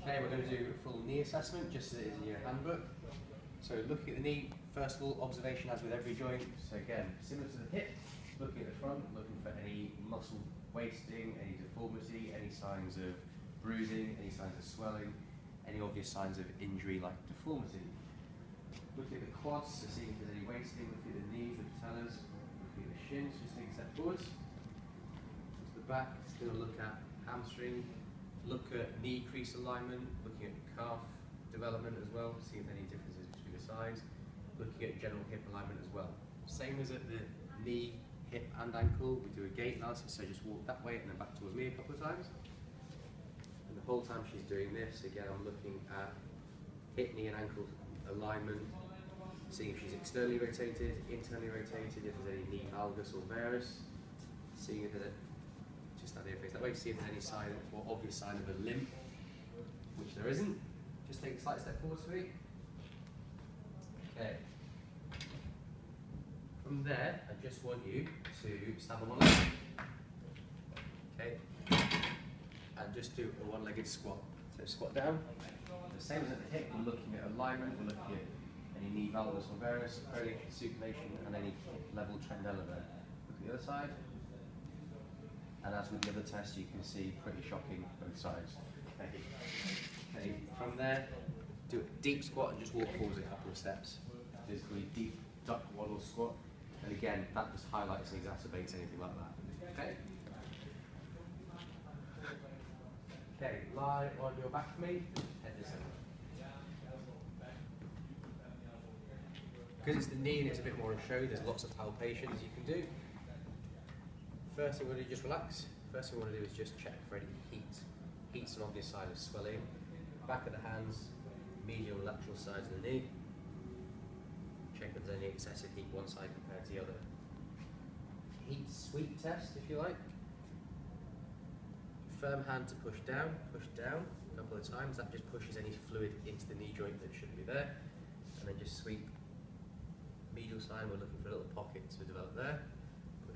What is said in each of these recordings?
Okay, we're going to do a full knee assessment, just as it is in your handbook. So looking at the knee, first of all, observation as with every joint. So again, similar to the hip, looking at the front, looking for any muscle wasting, any deformity, any signs of bruising, any signs of swelling, any obvious signs of injury like deformity. Looking at the quads, so seeing if there's any wasting, looking at the knees, the patellas, looking at the shins, just take a step forwards. To the back, it's going to look at hamstring, look at knee crease alignment, looking at calf development as well, see if there are any differences between the sides, looking at general hip alignment as well. Same as at the knee, hip and ankle, we do a gait analysis, so just walk that way and then back towards me a couple of times. And the whole time she's doing this, again I'm looking at hip, knee and ankle alignment, seeing if she's externally rotated, internally rotated, if there's any knee valgus or varus, seeing if there's just stand there face that way, see if there's any sign or obvious sign of a limp, which there isn't. Just take a slight step forward for me. Okay. From there, I just want you to stand on one leg. Okay. And just do a one-legged squat. So squat down. The same as at the hip, we're looking at alignment, we're looking at any knee valgus or varus, acromion, supination, and any hip level trend element. Look at the other side. And as with the other test, you can see pretty shocking both sides. Okay. Okay. From there, do a deep squat and just walk forwards a couple of steps. Physically deep duck waddle squat. And again, that just highlights and exacerbates anything like that. Okay. Okay. Lie on your back for me. Head this over. Because it's the knee and it's a bit more of a show, there's lots of palpations you can do. First thing we're going to do is just relax. First thing we want to do is just check for any heat. Heat's an obvious sign of swelling. Back of the hands, medial and lateral sides of the knee. Check if there's any excessive heat one side compared to the other. Heat sweep test, if you like. Firm hand to push down a couple of times. That just pushes any fluid into the knee joint that shouldn't be there. And then just sweep. Medial side, we're looking for a little pocket to develop there.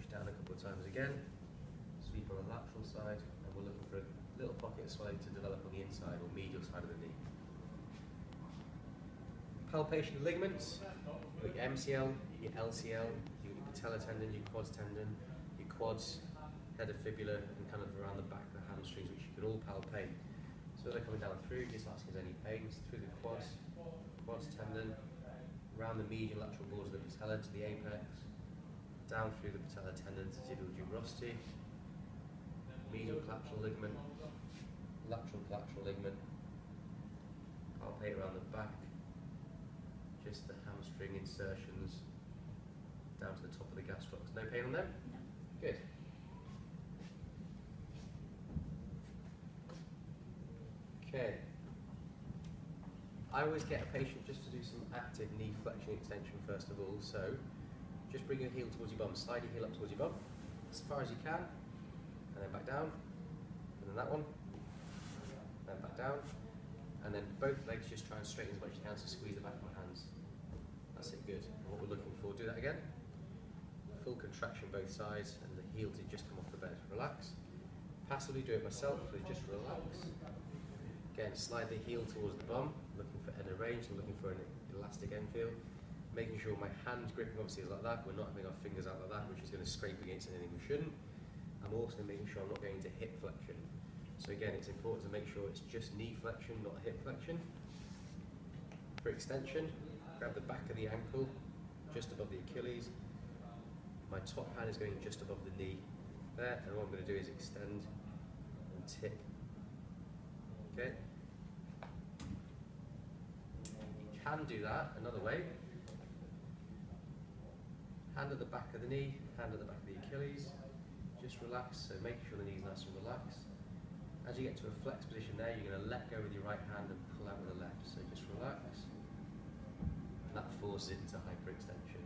Down a couple of times again, sweep on the lateral side, and we're looking for a little pocket of swelling to develop on the inside or medial side of the knee. Palpation of ligaments, you've got your MCL, your LCL, your patellar tendon, your quads tendon, your quads, head of fibula, and kind of around the back of the hamstrings, which you can all palpate. So they're coming down through, just asking if there's any pains through the quads tendon, around the medial lateral borders of the patella to the apex, down through the patellar tendon to tibial tuberosity, medial collateral ligament, lateral collateral ligament, palpate around the back, just the hamstring insertions down to the top of the gastrocs. No pain on them? No. Good. Okay. I always get a patient just to do some active knee flexion extension first of all, so just bring your heel towards your bum, slide your heel up towards your bum, as far as you can, and then back down, and then that one, and then back down, and then both legs just try and straighten as much as you can, so squeeze the back of my hands. That's it, good. And what we're looking for, do that again. Full contraction both sides, and the heel to just come off the bed. Relax. Passively do it myself, so just relax. Again, slide the heel towards the bum, looking for inner range, and looking for an elastic end feel. Making sure my hand gripping obviously is like that, we're not having our fingers out like that, which is going to scrape against anything we shouldn't. I'm also making sure I'm not going to hip flexion. So again, it's important to make sure it's just knee flexion, not hip flexion. For extension, grab the back of the ankle, just above the Achilles. My top hand is going just above the knee there, and what I'm going to do is extend and tip. Okay? You can do that another way. Hand at the back of the knee, hand at the back of the Achilles. Just relax, so making sure the knee's nice and relaxed. As you get to a flex position there, you're going to let go with your right hand and pull out with the left. So just relax. And that forces it into hyperextension.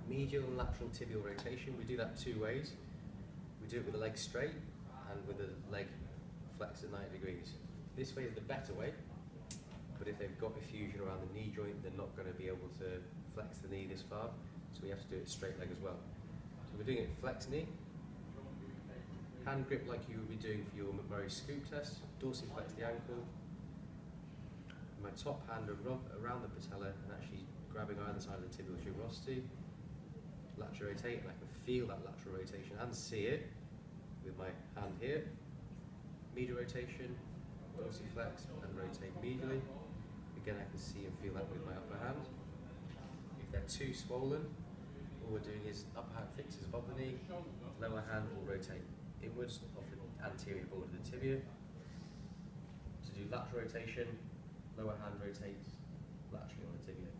Medial and lateral tibial rotation, we do that two ways. We do it with the leg straight and with the leg flexed at 90 degrees. This way is the better way. But if they've got effusion around the knee joint, they're not going to be able to flex the knee this far, so we have to do it straight leg as well. So we're doing it flex knee, Hand grip like you would be doing for your McMurray scoop test. Dorsiflex the ankle. My top hand around the patella and actually grabbing either side of the tibial tuberosity. Lateral rotate, and I can feel that lateral rotation and see it with my hand here. Medial rotation, dorsiflex and rotate medially. Again, I can see and feel that with my upper hand. If they're too swollen, all we're doing is upper hand fixes above the knee, lower hand will rotate inwards off the anterior border of the tibia. To do lateral rotation, lower hand rotates laterally on the tibia.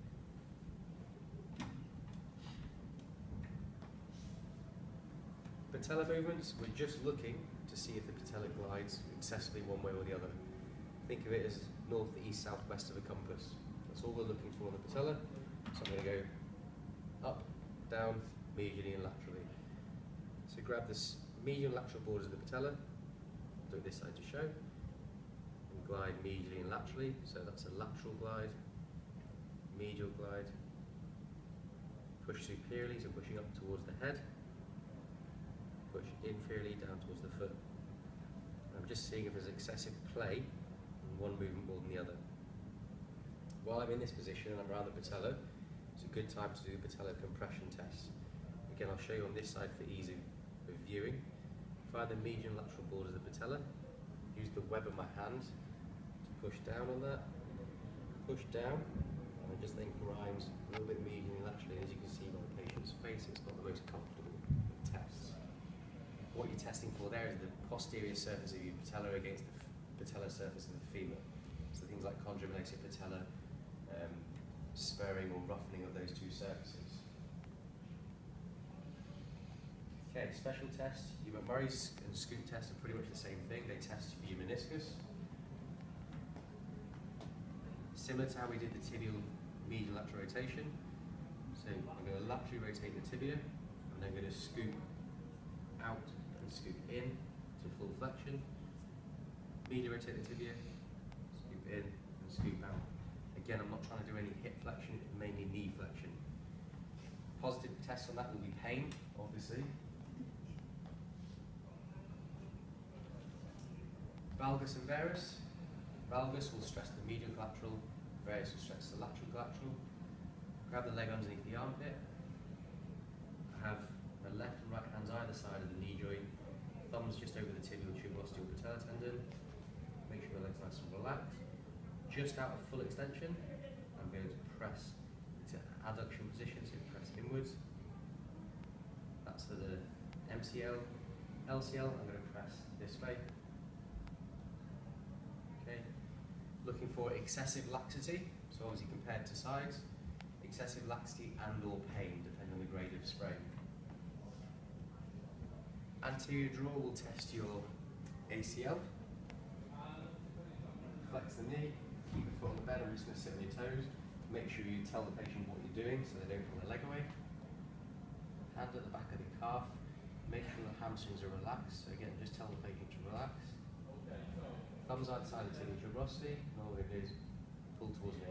Patella movements, we're just looking to see if the patella glides excessively one way or the other. Think of it as north, east, south, west of a compass. That's all we're looking for on the patella. So I'm going to go up, down, medially and laterally. So grab this medial and lateral borders of the patella, do it this side to show, and glide medially and laterally. So that's a lateral glide, medial glide, push superiorly, so pushing up towards the head, push inferiorly down towards the foot. I'm just seeing if there's excessive play in one movement more than the other. While I'm in this position and I'm around the patella, it's a good time to do the patella compression test. Again, I'll show you on this side for ease of viewing. Find the medial and lateral borders of the patella. Use the web of my hand to push down on that. Push down, and it just then grinds a little bit medially and laterally. As you can see by the patient's face, it's not the most comfortable test. What you're testing for there is the posterior surface of your patella against the patellar surface of the femur. So things like chondromalacia patella, spurring or roughening of those two surfaces. Okay, special test. Your McMurray's and scoop test are pretty much the same thing. They test for your meniscus. Similar to how we did the tibial medial lateral rotation. So I'm going to laterally rotate the tibia, and then I'm going to scoop out and scoop in to full flexion. Medial rotate the tibia, scoop in and scoop out. Again, I'm not trying to do any hip flexion, mainly knee flexion. Positive tests on that will be pain, obviously. Valgus and varus. Valgus will stress the medial collateral, varus will stress the lateral collateral. Grab the leg underneath the armpit. I have the left and right hands either side of the knee joint. Thumbs just over the tibial tuberosity or patella tendon. Make sure the leg's nice and relaxed. Just out of full extension, I'm going to press to adduction position, so press inwards. That's for the MCL. LCL, I'm going to press this way. Okay. Looking for excessive laxity, so obviously compared to size, excessive laxity and or pain, depending on the grade of sprain. Anterior draw will test your ACL. Flex the knee, keep the foot on the bed, I'm just going to sit on your toes. Make sure you tell the patient what you're doing so they don't pull their leg away. Hand at the back of the calf, make sure the hamstrings are relaxed. So again, just tell the patient to relax. Thumbs outside the tibial tuberosity, and all we're going to do is pull towards me.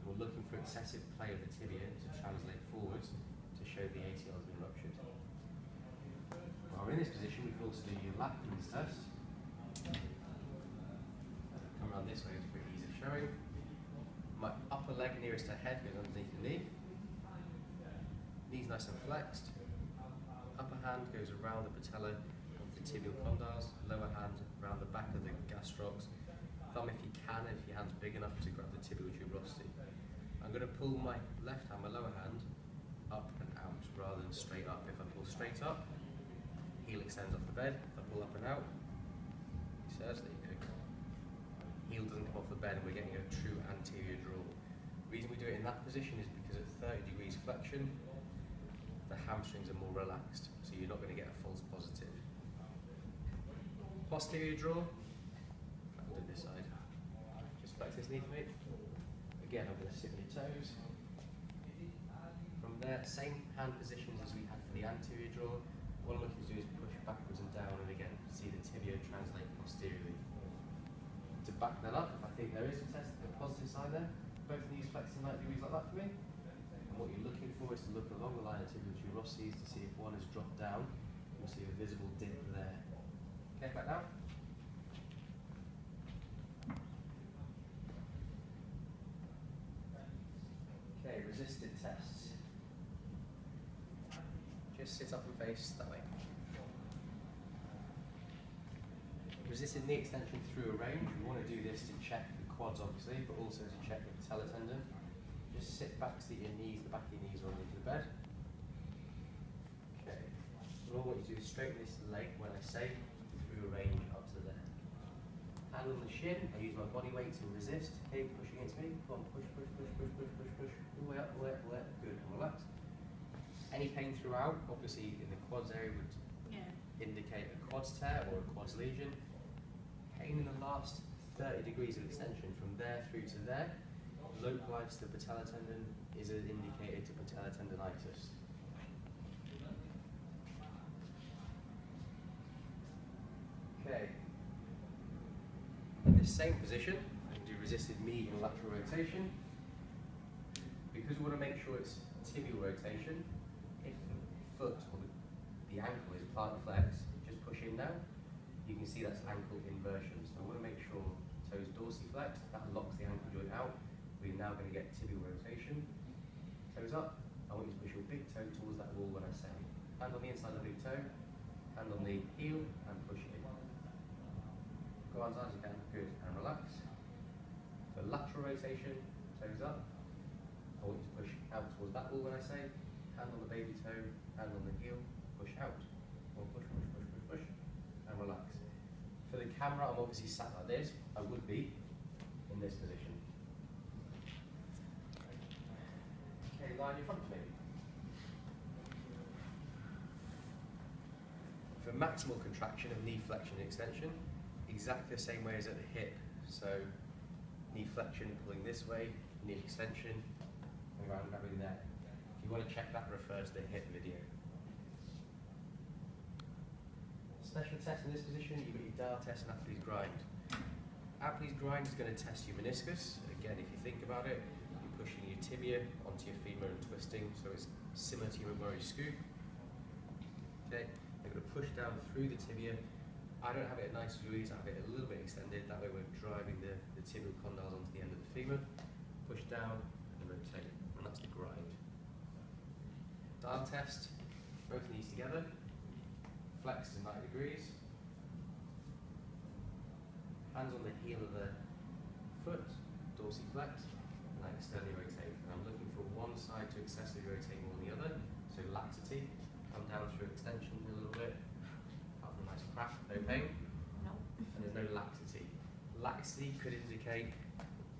We're looking for excessive play of the tibia to translate forwards to show the ACL has been ruptured. While we're in this position, we can also do your lat pins test. Come around this way for ease of showing. My upper leg nearest to head goes underneath the knee. Knee's nice and flexed. Upper hand goes around the patella of the tibial condyles. Lower hand around the back of the gastrocs. Thumb, if you can, if your hand's big enough to grab the tibial tuberosity. I'm going to pull my left hand, my lower hand, up and out rather than straight up. If I pull straight up, heel extends off the bed. If I pull up and out, he says, there you go. Heel doesn't come off the bed and we're getting a true anterior draw. The reason we do it in that position is because at 30 degrees flexion, the hamstrings are more relaxed, so you're not going to get a false positive. Posterior draw, I'll do this side. Just flex this knee for me. Again, I'm going to sit on your toes. From there, same hand positions as we had for the anterior draw. What I'm looking to do is push backwards and down, and again, see the tibia translate posteriorly. To back that up, if I think there is a test, the positive side there, both knees flexing 90 degrees like that for me. And what you're looking for is to look along the line of tibial tuberosities to see if one has dropped down. You'll see a visible dip there. Okay, back down. Okay, resisted tests. Just sit up and face that way. Resisted knee extension through a range. We want to do this to check the quads, obviously, but also to check the patellar tendon. Just sit back so that your knees, the back of your knees are underneath the bed. Okay. All I want you to do is straighten this leg when I say through a range up to there. Hand on the shin. I use my body weight to resist. Okay, push against me. Come on, push, push, push, push, push, push, push. All the way up, all the way up, all the way up. Good, and relax. Any pain throughout, obviously in the quads area would indicate a quads tear or a quads lesion. Pain in the last 30 degrees of extension from there through to there, localized to the patellar tendon, is an indicator to patellar tendonitis. Okay. In this same position, I can do resisted medial lateral rotation. Because we want to make sure it's tibial rotation, if the foot or the ankle is plantar flex, just push in now. You can see that's ankle inversion. So I want to make sure toes dorsiflex, that locks the ankle joint out. We're now going to get tibial rotation. Toes up. I want you to push your big toe towards that wall when I say. Hand on the inside of the big toe, hand on the heel, and push it in. Go on as hard as you can. Good. And relax. For lateral rotation, toes up. I want you to push out towards that wall when I say. Hand on the baby toe, hand on the heel, push out. Or push, push, push, push, push. And relax. For the camera, I'm obviously sat like this. I would be in this position. Okay, line your front to me. For maximal contraction of knee flexion and extension, exactly the same way as at the hip. So, knee flexion pulling this way, knee extension, and round grabbing there. If you want to check that, refer to the hip video. Special test in this position, you've got your dial test and Apley's grind. Apley's grind is going to test your meniscus. Again, if you think about it, you're pushing your tibia onto your femur and twisting, so it's similar to your Murray scoop. Okay, you're going to push down through the tibia. I don't have it nice and squeeze, I have it a little bit extended, that way we're driving the tibial condyles onto the end of the femur. Push down and rotate, and that's the grind. Dial test, both knees together. Flex to 90 degrees. Hands on the heel of the foot, dorsiflex, and I externally rotate. And I'm looking for one side to excessively rotate more than the other, so laxity. Come down through extension a little bit. Apart from a nice crack, no pain. No. And there's no laxity. Laxity could indicate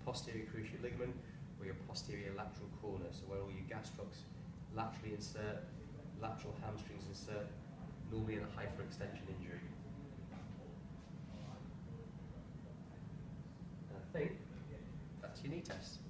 posterior cruciate ligament or your posterior lateral corner, so where all your gastrocs laterally insert, lateral hamstrings insert, normally in a hyperextension injury. And I think that's your knee test.